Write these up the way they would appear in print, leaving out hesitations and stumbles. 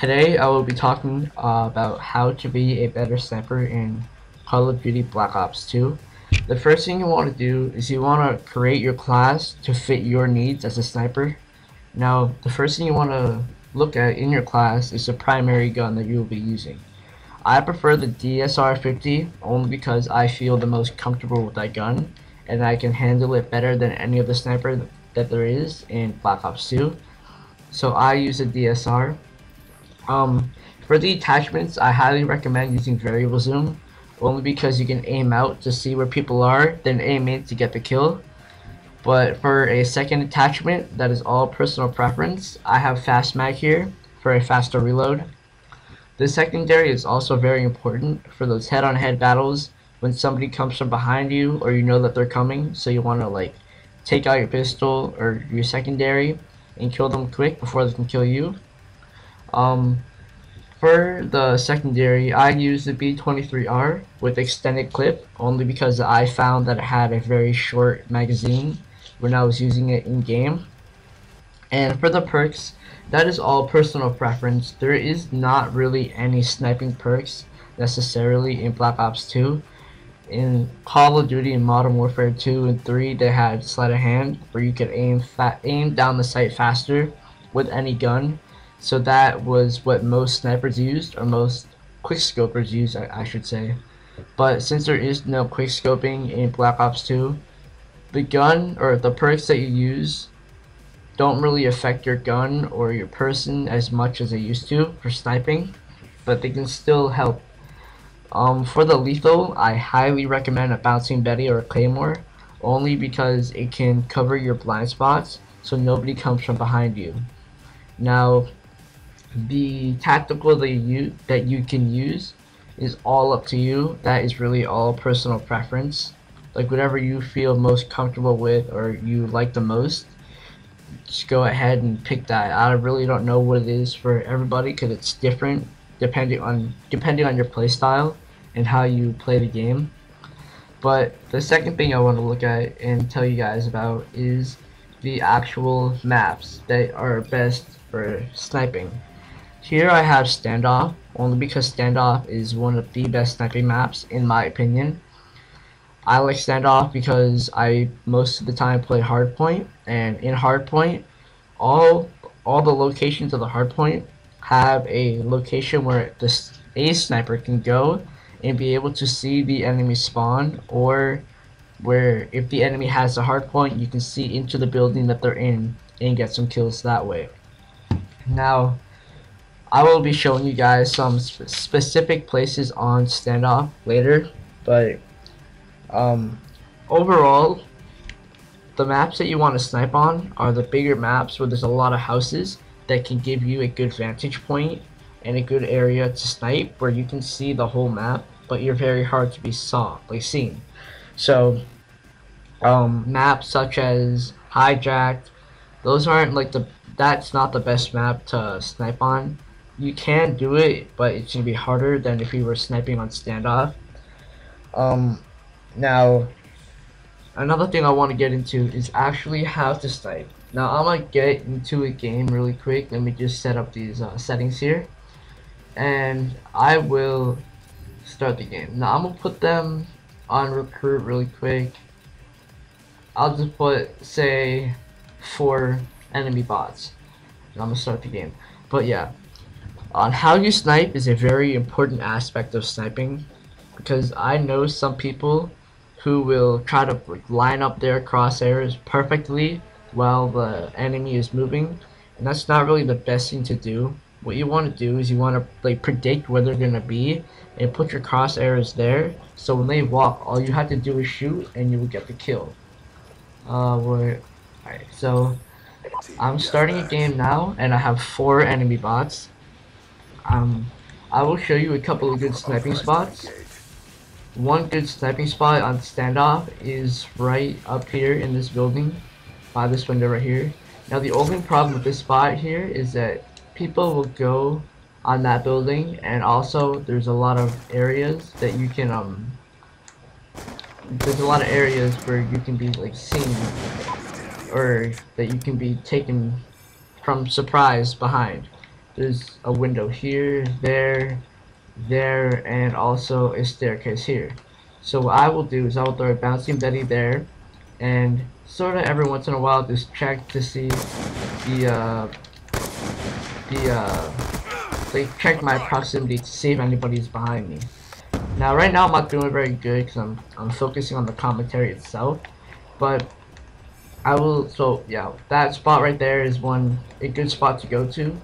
Today I will be talking about how to be a better sniper in Call of Duty Black Ops 2. The first thing you want to do is you want to create your class to fit your needs as a sniper. Now, the first thing you want to look at in your class is the primary gun that you will be using. I prefer the DSR-50 only because I feel the most comfortable with that gun and I can handle it better than any of the sniper that there is in Black Ops 2. So I use a DSR. For the attachments, I highly recommend using variable zoom, only because you can aim out to see where people are, then aim in to get the kill. But for a second attachment, that is all personal preference. I have fast mag here for a faster reload. The secondary is also very important for those head-on-head battles when somebody comes from behind you or you know that they're coming, so you want to like take out your pistol or your secondary and kill them quick before they can kill you. For the secondary, I use the B23R with extended clip only because I found that it had a very short magazine when I was using it in game. And for the perks, that is all personal preference. There is not really any sniping perks necessarily in Black Ops 2. In Call of Duty and Modern Warfare 2 and 3, they had sleight of hand where you could aim down the sight faster with any gun. So that was what most snipers used, or most quickscopers used, I should say. But since there is no quickscoping in Black Ops 2, the gun or the perks that you use don't really affect your gun or your person as much as they used to for sniping, but they can still help. For the lethal, I highly recommend a Bouncing Betty or a Claymore, only because it can cover your blind spots so nobody comes from behind you. Now, the tactical that you can use is all up to you. That is really all personal preference. Like whatever you feel most comfortable with or you like the most, just go ahead and pick that. I really don't know what it is for everybody because it's different depending on your play style and how you play the game. But the second thing I want to look at and tell you guys about is the actual maps that are best for sniping. Here I have Standoff, only because Standoff is one of the best sniping maps in my opinion. I like Standoff because I most of the time play Hardpoint, and in Hardpoint, all the locations of the Hardpoint have a location where a sniper can go and be able to see the enemy spawn, or where if the enemy has a hardpoint, you can see into the building that they're in and get some kills that way. Now, I will be showing you guys some specific places on Standoff later, but overall, the maps that you want to snipe on are the bigger maps where there's a lot of houses that can give you a good vantage point and a good area to snipe where you can see the whole map, but you're very hard to be seen. So, maps such as Hijacked, those aren't like that's not the best map to snipe on. You can do it, but it's gonna be harder than if you were sniping on Standoff. Now, another thing I want to get into is actually how to snipe. Now, I'm gonna get into a game really quick. Let me just set up these settings here, and I will start the game. Now, I'm gonna put them on recruit really quick. I'll just put, say, 4 enemy bots, and I'm gonna start the game. But yeah, on how you snipe is a very important aspect of sniping, because I know some people who will try to line up their crosshairs perfectly while the enemy is moving, and that's not really the best thing to do. What you want to do is you want to like predict where they're gonna be and put your crosshairs there, so when they walk, all you have to do is shoot and you will get the kill. Alright, so I'm starting a game now and I have 4 enemy bots. I will show you a couple of good sniping spots. One good sniping spot on Standoff is right up here in this building, by this window right here. Now the only problem with this spot here is that people will go on that building, and also there's a lot of areas that you can there's a lot of areas where you can be like seen, or that you can be taken from surprise behind. There's a window here, there, and also a staircase here. So what I will do is I will throw a bouncing Betty there, and sort of every once in a while just check to see the the like check my proximity to see if anybody's behind me. Now right now I'm not doing very good because I'm focusing on the commentary itself, but I will. So yeah, that spot right there is a good spot to go to.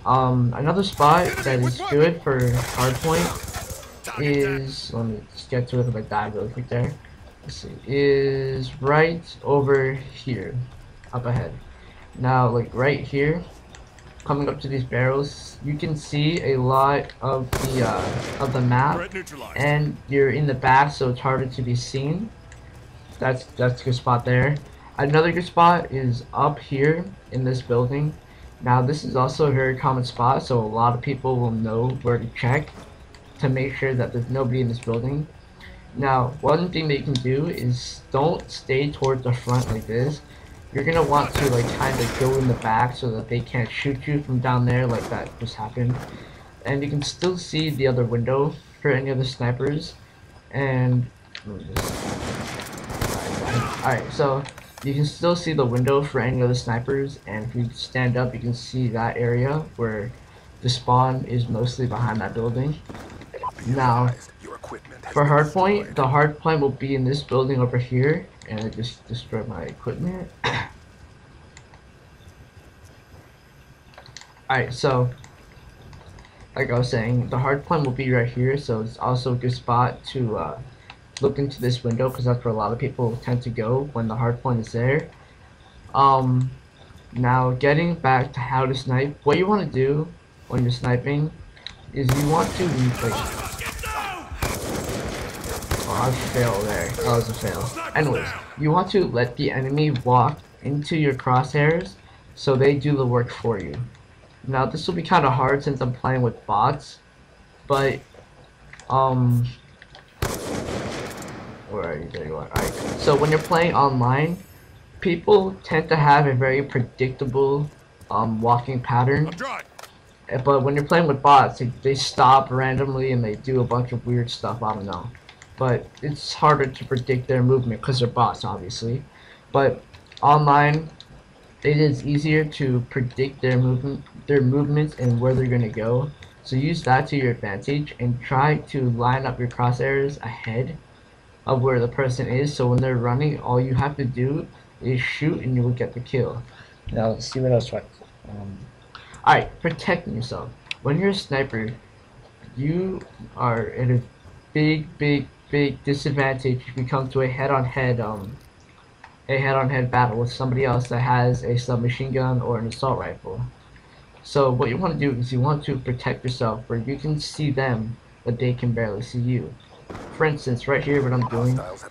Another spot that is good for hardpoint is, let me just get to it if I die really quick there. Let's see, is right over here, up ahead. Now, like right here, coming up to these barrels, you can see a lot of the map, and you're in the back, so it's harder to be seen. That's a good spot there. Another good spot is up here in this building. Now this is also a very common spot, so a lot of people will know where to check to make sure that there's nobody in this building. Now one thing that you can do is don't stay towards the front like this. You're gonna want to like kind of go in the back so that they can't shoot you from down there like that just happened. And you can still see the other window for any other snipers. And alright, so you can still see the window for any other snipers, and if you stand up you can see that area where the spawn is mostly behind that building. Now for hardpoint, the hardpoint will be in this building over here, and I just destroyed my equipment. Alright, so like I was saying, the hardpoint will be right here, so it's also a good spot to look into this window because that's where a lot of people tend to go when the hardpoint is there. Now getting back to how to snipe, what you want to do when you're sniping is you want to I failed there. That was a fail. Anyways, you want to let the enemy walk into your crosshairs so they do the work for you. Now this will be kind of hard since I'm playing with bots, but where are you? There you are. Alright. So when you're playing online, people tend to have a very predictable walking pattern. But when you're playing with bots, they stop randomly and they do a bunch of weird stuff. I don't know. But it's harder to predict their movement because they're bots, obviously. But online, it is easier to predict their movements and where they're gonna go. So use that to your advantage and try to line up your crosshairs ahead of where the person is. So when they're running, all you have to do is shoot and you will get the kill. Now let's see what else. Alright, protecting yourself. When you're a sniper, you are at a big disadvantage if you come to a head-on-head battle with somebody else that has a submachine gun or an assault rifle. So what you want to do is you want to protect yourself where you can see them but they can barely see you. For instance, right here what I'm doing is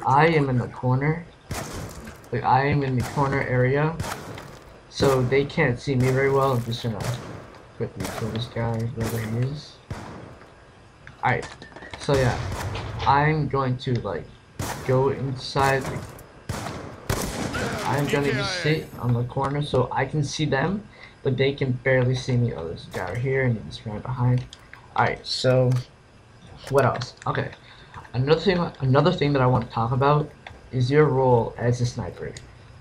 I am in the corner. Like I am in the corner area, so they can't see me very well. I'm just gonna quickly kill this guy wherever he is. Alright, so yeah, I'm going to like go inside. I'm gonna just sit on the corner so I can see them, but they can barely see me. Oh, there's a guy right here and he's right behind. Alright, so what else? Okay, another thing that I want to talk about is your role as a sniper.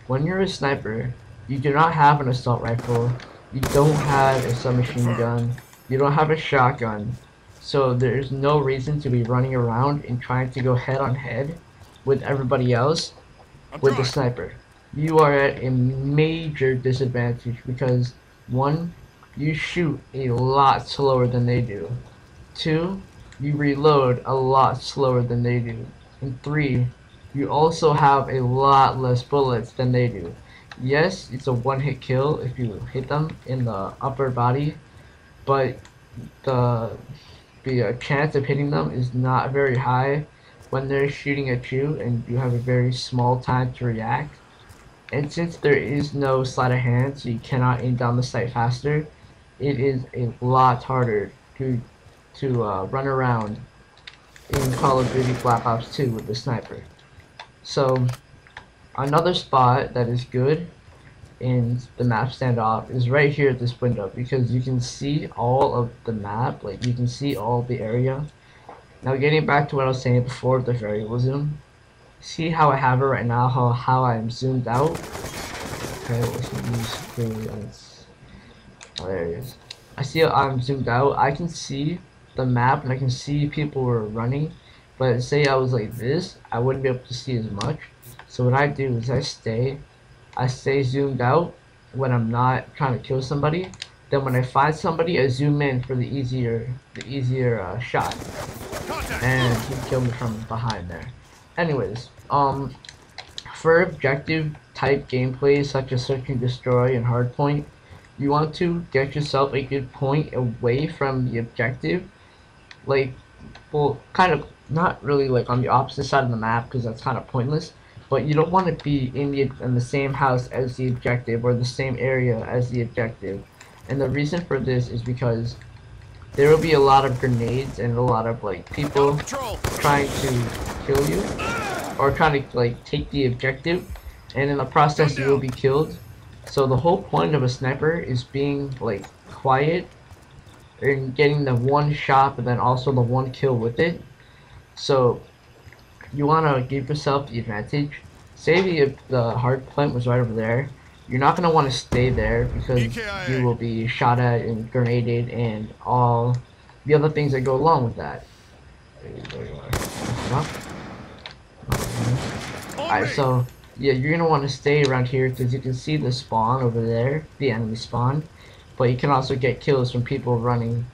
When you're a sniper, you do not have an assault rifle, you don't have a submachine gun, you don't have a shotgun, so there's no reason to be running around and trying to go head-on-head with everybody else with the sniper. You are at a major disadvantage because 1, you shoot a lot slower than they do. 2, you reload a lot slower than they do. And 3, you also have a lot less bullets than they do. Yes, it's a one-hit kill if you hit them in the upper body, but the chance of hitting them is not very high when they're shooting at you and you have a very small time to react. And since there is no sleight of hand, so you cannot aim down the sight faster, it is a lot harder to run around in Call of Duty Black Ops 2 with the sniper. So another spot that is good in the map standoff is right here at this window, because you can see all of the map, like you can see all the area. Now getting back to what I was saying before, the variable zoom. See how I have it right now, how I'm zoomed out? Okay, let's use clearly. Oh, there it is. I see I'm zoomed out. I can see the map and I can see people were running. But say I was like this, I wouldn't be able to see as much. So what I do is I stay zoomed out when I'm not trying to kill somebody. Then when I find somebody, I zoom in for the easier shot, and he killed me from behind there. Anyways, for objective type gameplay such as search and destroy and hardpoint, you want to get yourself a good point away from the objective, like, well, kind of not really like on the opposite side of the map, because that's kind of pointless. But you don't want to be in the same house as the objective or the same area as the objective. And the reason for this is because there will be a lot of grenades and a lot of like people trying to kill you or trying to like take the objective, and in the process you will be killed. So the whole point of a sniper is being like quiet and getting the one shot, but then also the one kill with it. So you want to give yourself the advantage. Say the hard point was right over there. You're not going to want to stay there because you will be shot at and grenaded and all the other things that go along with that. Alright, so yeah, you're going to want to stay around here because you can see the spawn over there, the enemy spawn. But you can also get kills from people running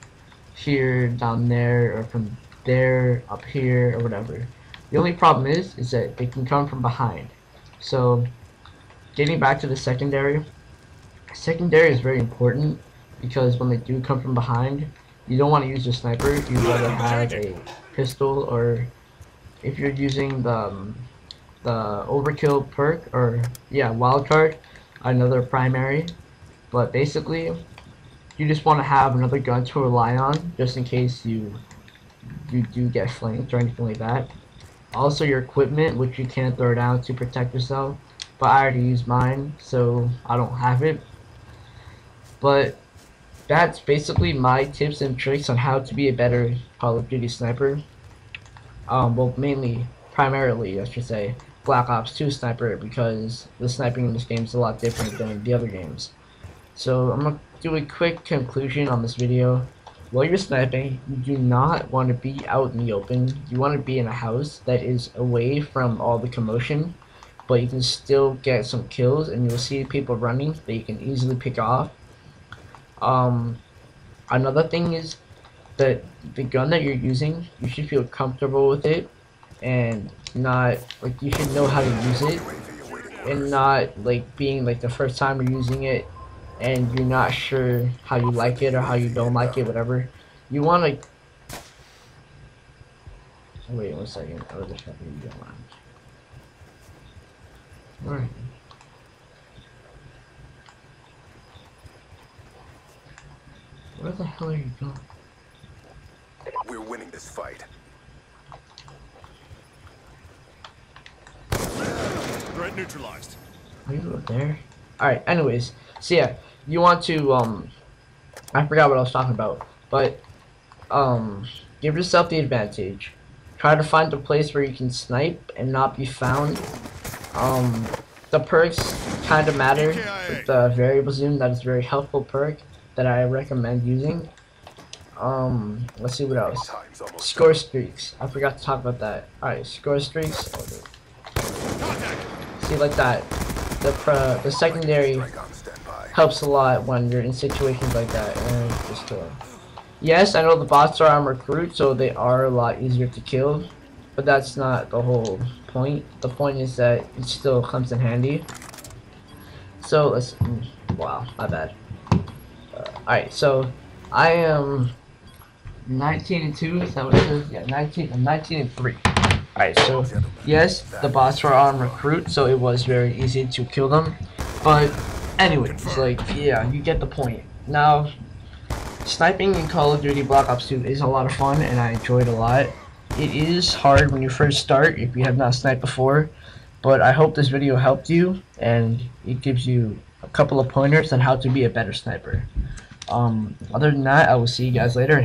here, down there, or from there, up here, or whatever. The only problem is that they can come from behind. So getting back to the secondary is very important, because when they do come from behind, you don't want to use your sniper. You'd rather have a pistol, or if you're using the overkill perk, or yeah, wildcard, another primary. But basically, you just want to have another gun to rely on just in case you do get flanked or anything like that. Also your equipment, which you can't throw down to protect yourself, but I already used mine, so I don't have it. But that's basically my tips and tricks on how to be a better Call of Duty sniper. Well, primarily, I should say, Black Ops 2 sniper, because the sniping in this game is a lot different than the other games. So I'm gonna do a quick conclusion on this video. While you're sniping, you do not want to be out in the open. You want to be in a house that is away from all the commotion, but you can still get some kills, and you'll see people running that you can easily pick off. Another thing is that the gun that you're using, you should feel comfortable with it, and not like, you should know how to use it, and not like being like the first time you're using it and you're not sure how you like it or how you don't like it, whatever. You want to wait 1 second. Oh, this should be going on. Alright. Where the hell are you going? We're winning this fight. Threat neutralized. Are you up there? Alright, anyways. So yeah, you want to, I forgot what I was talking about. But, give yourself the advantage. Try to find a place where you can snipe and not be found. The perks kind of matter. With the variable zoom, that is a very helpful perk that I recommend using. Let's see what else. Score streaks. I forgot to talk about that. Alright, score streaks. See, like that. The secondary helps a lot when you're in situations like that. And just yes, I know the bots are on recruit, so they are a lot easier to kill, but that's not the whole point. The point is that it still comes in handy. So let's. Wow, my bad. Alright, so I am 19-2. Is that what it is? Yeah, 19-3. Alright, so yes, the bots were on recruit, so it was very easy to kill them. But anyways, like, yeah, you get the point. Now, sniping in Call of Duty Black Ops 2 is a lot of fun, and I enjoyed a lot. It is hard when you first start if you have not sniped before, but I hope this video helped you, and it gives you a couple of pointers on how to be a better sniper. Other than that, I will see you guys later.